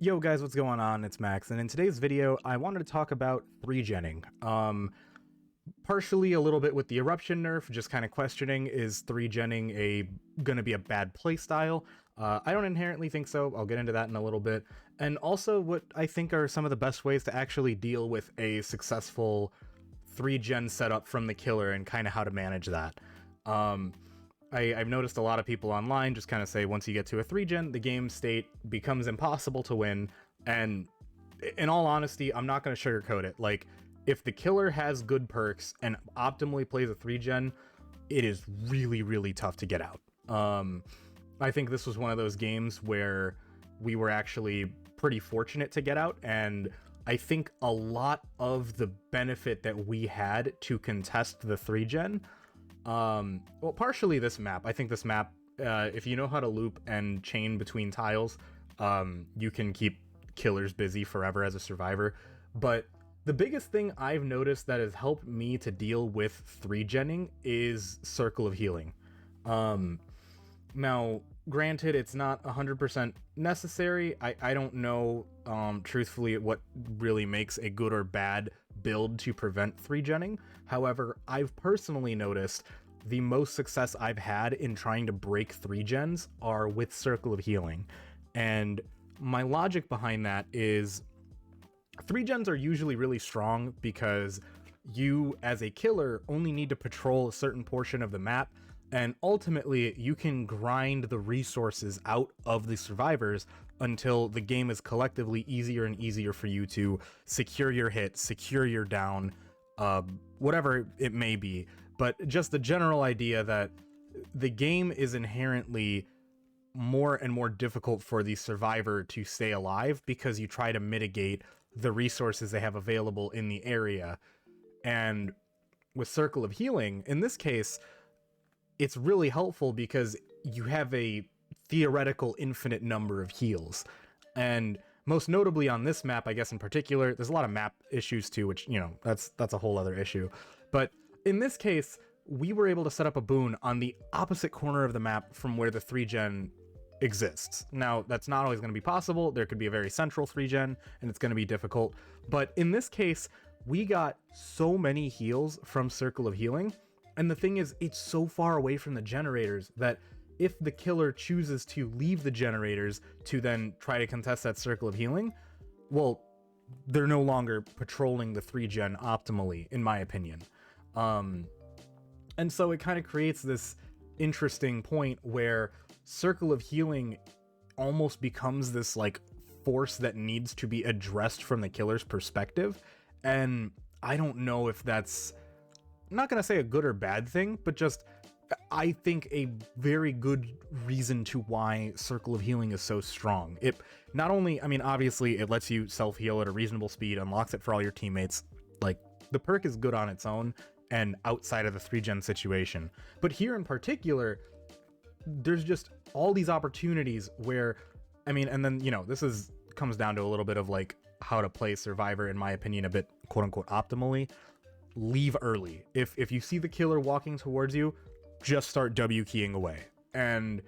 Yo guys, what's going on? It's Max, and in today's video, I wanted to talk about 3genning. Partially a little bit with the Eruption nerf, just kind of questioning, is 3genning gonna be a bad playstyle? I don't inherently think so, I'll get into that in a little bit. And also what I think are some of the best ways to actually deal with a successful 3gen setup from the killer and kind of how to manage that. I've noticed a lot of people online just kind of say once you get to a 3gen, the game state becomes impossible to win, and in all honesty, I'm not going to sugarcoat it. Like, if the killer has good perks and optimally plays a 3gen, it is really, really tough to get out. I think this was one of those games where we were actually pretty fortunate to get out, and I think a lot of the benefit that we had to contest the 3gen, well, partially this map. I think this map, if you know how to loop and chain between tiles, you can keep killers busy forever as a survivor. But the biggest thing I've noticed that has helped me to deal with 3genning is Circle of Healing. Now, granted, it's not 100% necessary. I don't know, truthfully, what really makes a good or bad build to prevent 3genning. However, I've personally noticed the most success I've had in trying to break 3gens are with Circle of Healing. And my logic behind that is 3gens are usually really strong because you, as a killer, only need to patrol a certain portion of the map, and ultimately you can grind the resources out of the survivors until the game is collectively easier and easier for you to secure your hit, secure your down, whatever it may be. But just the general idea that the game is inherently more and more difficult for the survivor to stay alive because you try to mitigate the resources they have available in the area. And with Circle of Healing, in this case, it's really helpful because you have a theoretical infinite number of heals. And most notably on this map, I guess in particular, there's a lot of map issues too, which, you know, that's a whole other issue. But in this case, we were able to set up a boon on the opposite corner of the map from where the 3gen exists. Now, that's not always going to be possible. There could be a very central 3gen, and it's going to be difficult. But in this case, we got so many heals from Circle of Healing. And the thing is, it's so far away from the generators that if the killer chooses to leave the generators to then try to contest that Circle of Healing, well, they're no longer patrolling the 3gen optimally, in my opinion. And so it kind of creates this interesting point where Circle of Healing almost becomes this like force that needs to be addressed from the killer's perspective. And I don't know if that's, I'm not going to say a good or bad thing, but just I think a very good reason to why Circle of Healing is so strong. It not only, I mean, obviously it lets you self-heal at a reasonable speed, unlocks it for all your teammates. Like, the perk is good on its own and outside of the 3gen situation. But here in particular, there's just all these opportunities where, I mean, and then, you know, comes down to a little bit of like how to play Survivor, in my opinion, a bit quote unquote optimally. Leave early. If you see the killer walking towards you, just start W keying away. And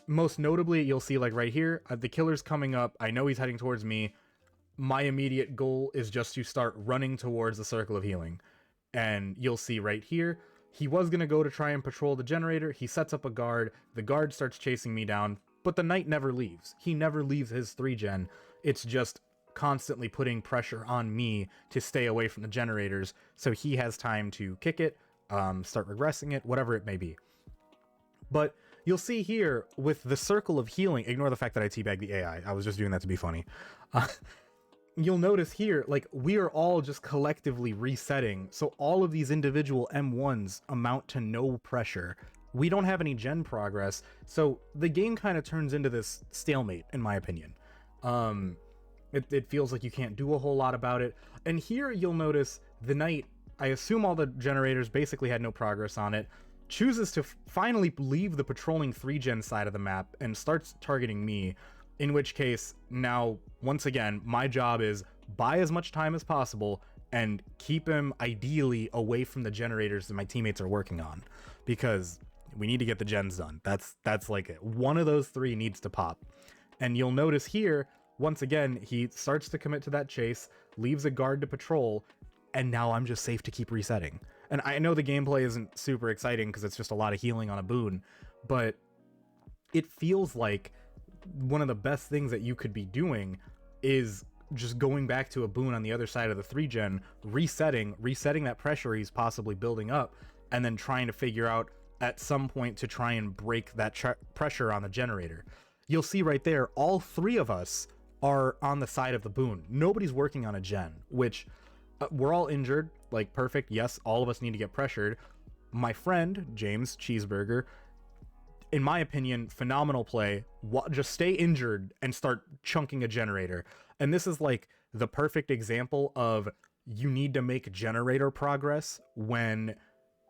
most notably, you'll see like right here, the killer's coming up. I know he's heading towards me. My immediate goal is just to start running towards the Circle of Healing. And you'll see right here, he was going to go to try and patrol the generator. He sets up a guard. The guard starts chasing me down, but the knight never leaves. He never leaves his 3gen. It's just constantly putting pressure on me to stay away from the generators, so he has time to kick it, start regressing it, whatever it may be. But you'll see here with the Circle of Healing, ignore the fact that I teabagged the AI. I was just doing that to be funny. You'll notice here, like, we are all just collectively resetting, so all of these individual M1s amount to no pressure. We don't have any gen progress, so the game kind of turns into this stalemate, in my opinion. It feels like you can't do a whole lot about it. And here you'll notice the knight, I assume all the generators basically had no progress on it, chooses to finally leave the patrolling 3gen side of the map and starts targeting me, in which case, now, once again, my job is buy as much time as possible and keep him ideally away from the generators that my teammates are working on, because we need to get the gens done. That's like it. One of those three needs to pop. And you'll notice here, once again, he starts to commit to that chase, leaves a guard to patrol, and now I'm just safe to keep resetting. And I know the gameplay isn't super exciting because it's just a lot of healing on a boon, but it feels like one of the best things that you could be doing is just going back to a boon on the other side of the 3-gen, resetting that pressure he's possibly building up, and then trying to figure out at some point to try and break that pressure on the generator. You'll see right there, all 3 of us are on the side of the boon. Nobody's working on a gen, which we're all injured, like perfect. Yes, all of us need to get pressured. My friend, James Cheeseburger, in my opinion, phenomenal play. Just stay injured and start chunking a generator. And this is like the perfect example of you need to make generator progress when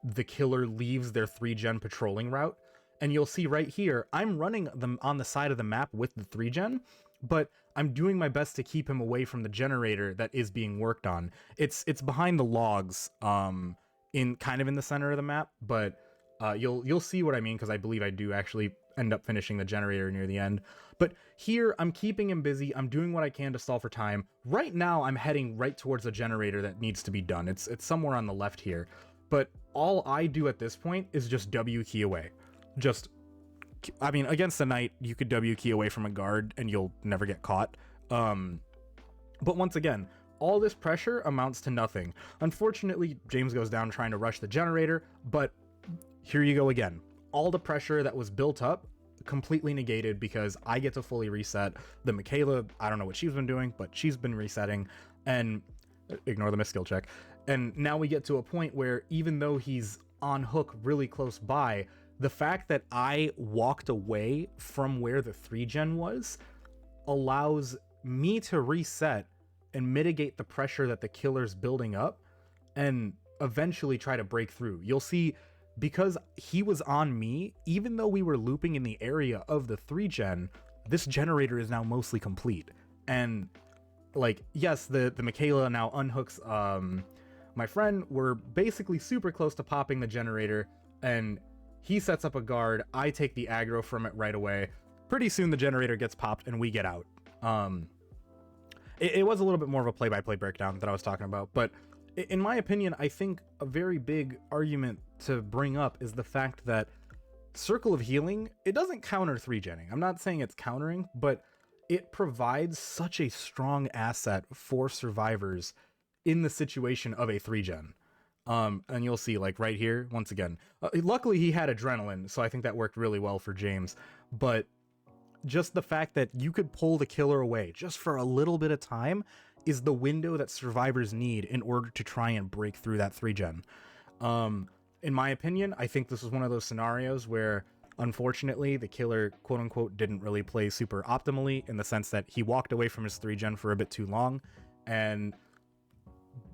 the killer leaves their 3-gen patrolling route. And you'll see right here, I'm running them on the side of the map with the 3-gen, but I'm doing my best to keep him away from the generator that is being worked on. It's behind the logs, in kind of in the center of the map, but you'll see what I mean, because I believe I do actually end up finishing the generator near the end. But here, I'm keeping him busy. I'm doing what I can to stall for time. Right now, I'm heading right towards the generator that needs to be done. It's somewhere on the left here. But all I do at this point is just W key away. I mean, against the knight, you could W key away from a guard and you'll never get caught. But once again, all this pressure amounts to nothing. Unfortunately, James goes down trying to rush the generator, but here you go again. All the pressure that was built up, completely negated because I get to fully reset. The Michaela, I don't know what she's been doing, but she's been resetting, and ignore the miss skill check. And now we get to a point where even though he's on hook really close by, the fact that I walked away from where the 3-gen was allows me to reset and mitigate the pressure that the killer's building up and eventually try to break through. You'll see, because he was on me, even though we were looping in the area of the 3-gen, this generator is now mostly complete. And like, yes, the Michaela now unhooks my friend. We're basically super close to popping the generator, and he sets up a guard. I take the aggro from it right away. Pretty soon the generator gets popped and we get out. It was a little bit more of a play-by-play breakdown that I was talking about, but in my opinion, I think a very big argument to bring up is the fact that Circle of Healing, it doesn't counter 3-genning. I'm not saying it's countering, but it provides such a strong asset for survivors in the situation of a 3-gen. And you'll see, like right here, once again, luckily he had adrenaline, so I think that worked really well for James. But just the fact that you could pull the killer away just for a little bit of time is the window that survivors need in order to try and break through that 3-gen. In my opinion, I think this is one of those scenarios where, unfortunately, the killer, quote unquote, didn't really play super optimally, in the sense that he walked away from his 3-gen for a bit too long, and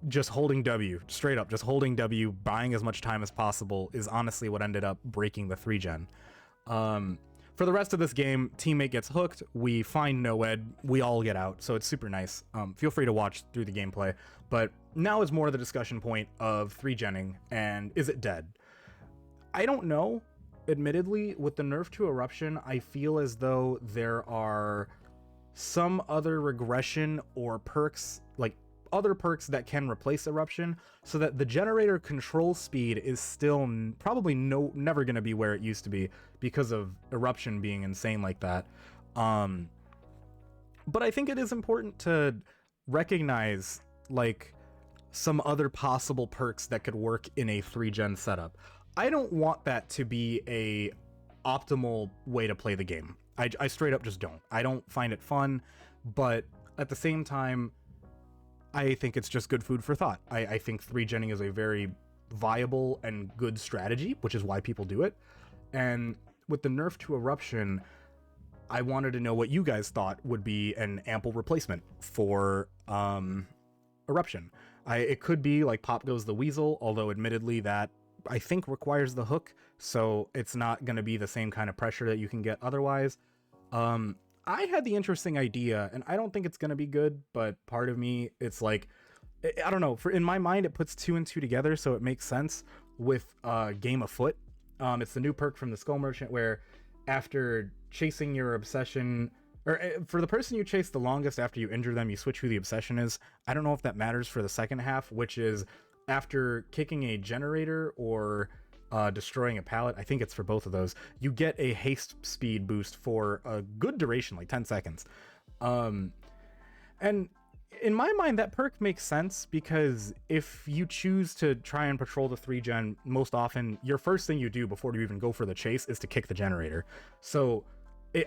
just holding W, straight up, just holding W, buying as much time as possible is honestly what ended up breaking the 3-gen. For the rest of this game, teammate gets hooked, we find Noed, we all get out, so it's super nice. Feel free to watch through the gameplay, but now is more the discussion point of 3-genning, and is it dead? I don't know. Admittedly, with the nerf to Eruption, I feel as though there are some other regression or perks, like other perks that can replace Eruption, so that the generator control speed is still probably never going to be where it used to be because of Eruption being insane like that. But I think it is important to recognize like some other possible perks that could work in a 3-gen setup. I don't want that to be a optimal way to play the game. I straight up just don't. I don't find it fun, but at the same time, I think it's just good food for thought. I think 3-genning is a very viable and good strategy, which is why people do it. And with the nerf to Eruption, I wanted to know what you guys thought would be an ample replacement for Eruption. It could be like Pop Goes the Weasel, although admittedly that I think requires the hook, so it's not going to be the same kind of pressure that you can get otherwise. I had the interesting idea, and I don't think it's going to be good, but part of me, it's like, I don't know, in my mind, it puts 2 and 2 together, so it makes sense with Game Afoot. It's the new perk from the Skull Merchant, where after chasing your obsession, or for the person you chase the longest after you injure them, you switch who the obsession is. I don't know if that matters for the second half, which is after kicking a generator or destroying a pallet. I think it's for both of those. You get a haste speed boost for a good duration, like 10 seconds. And in my mind, that perk makes sense because if you choose to try and patrol the 3-gen, most often your first thing you do before you even go for the chase is to kick the generator. So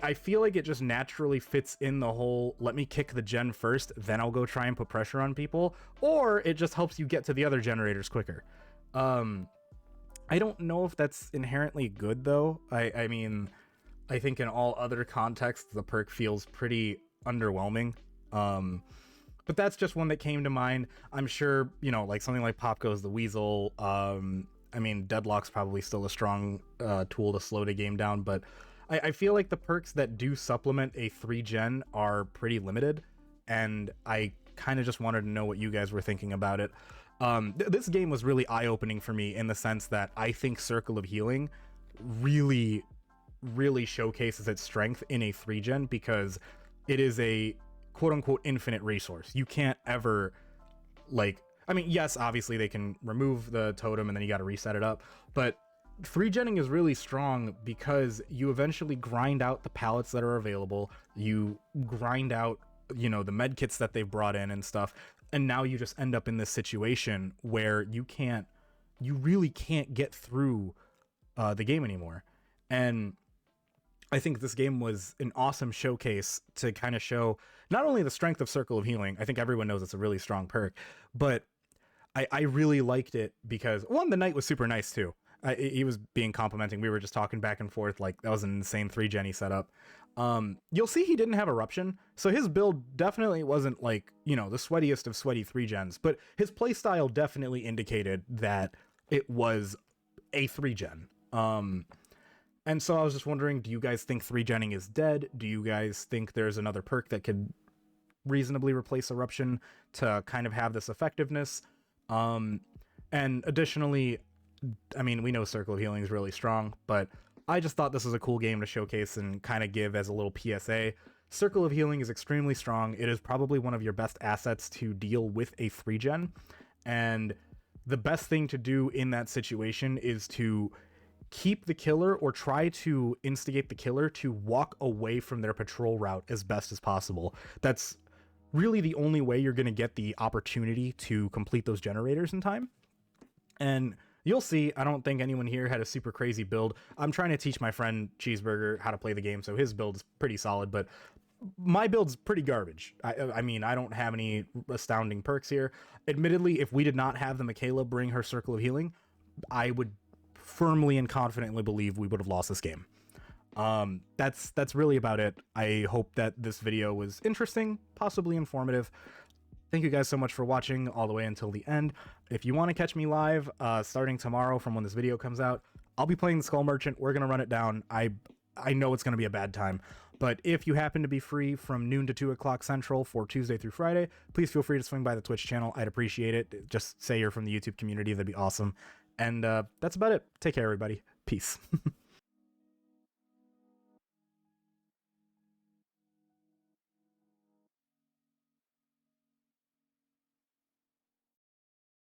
I feel like it just naturally fits in the whole let me kick the gen first, then I'll go try and put pressure on people, or it just helps you get to the other generators quicker. I don't know if that's inherently good though. I mean, I think in all other contexts the perk feels pretty underwhelming. But that's just one that came to mind. I'm sure, you know, like something like Pop Goes the Weasel. I mean, Deadlock's probably still a strong tool to slow the game down, but I feel like the perks that do supplement a 3-gen are pretty limited, and I kind of just wanted to know what you guys were thinking about it. This game was really eye-opening for me in the sense that I think Circle of Healing really, really showcases its strength in a 3-gen because it is a quote-unquote infinite resource. You can't ever, like, I mean, yes, obviously they can remove the totem and then you got to reset it up, but 3-genning is really strong because you eventually grind out the pallets that are available, you grind out, you know, the med kits that they've brought in and stuff, and now you just end up in this situation where you really can't get through the game anymore. And I think this game was an awesome showcase to kind of show not only the strength of Circle of Healing, I think everyone knows it's a really strong perk, but I really liked it because, one, the knight was super nice too. He was being complimenting. We were just talking back and forth like that was an insane 3-gen he set up. You'll see he didn't have Eruption, so his build definitely wasn't like, you know, the sweatiest of sweaty 3-gens, but his playstyle definitely indicated that it was a 3-gen. And so I was just wondering, do you guys think 3-genning is dead? Do you guys think there's another perk that could reasonably replace Eruption to kind of have this effectiveness? And additionally, I mean, we know Circle of Healing is really strong, but I just thought this was a cool game to showcase and kind of give as a little PSA. Circle of Healing is extremely strong. It is probably one of your best assets to deal with a 3-gen, and the best thing to do in that situation is to keep the killer or try to instigate the killer to walk away from their patrol route as best as possible. That's really the only way you're going to get the opportunity to complete those generators in time. And you'll see, I don't think anyone here had a super crazy build. I'm trying to teach my friend Cheeseburger how to play the game, so his build is pretty solid, but my build's pretty garbage. I mean, I don't have any astounding perks here. Admittedly, if we did not have the Michaela bring her Circle of Healing, I would firmly and confidently believe we would have lost this game. That's really about it. I hope that this video was interesting, possibly informative. Thank you guys so much for watching all the way until the end. If you want to catch me live, starting tomorrow from when this video comes out, I'll be playing the Skull Merchant. We're going to run it down. I know it's going to be a bad time, but if you happen to be free from noon to 2 o'clock Central for Tuesday through Friday, please feel free to swing by the Twitch channel. I'd appreciate it. Just say you're from the YouTube community. That'd be awesome. And that's about it. Take care, everybody. Peace.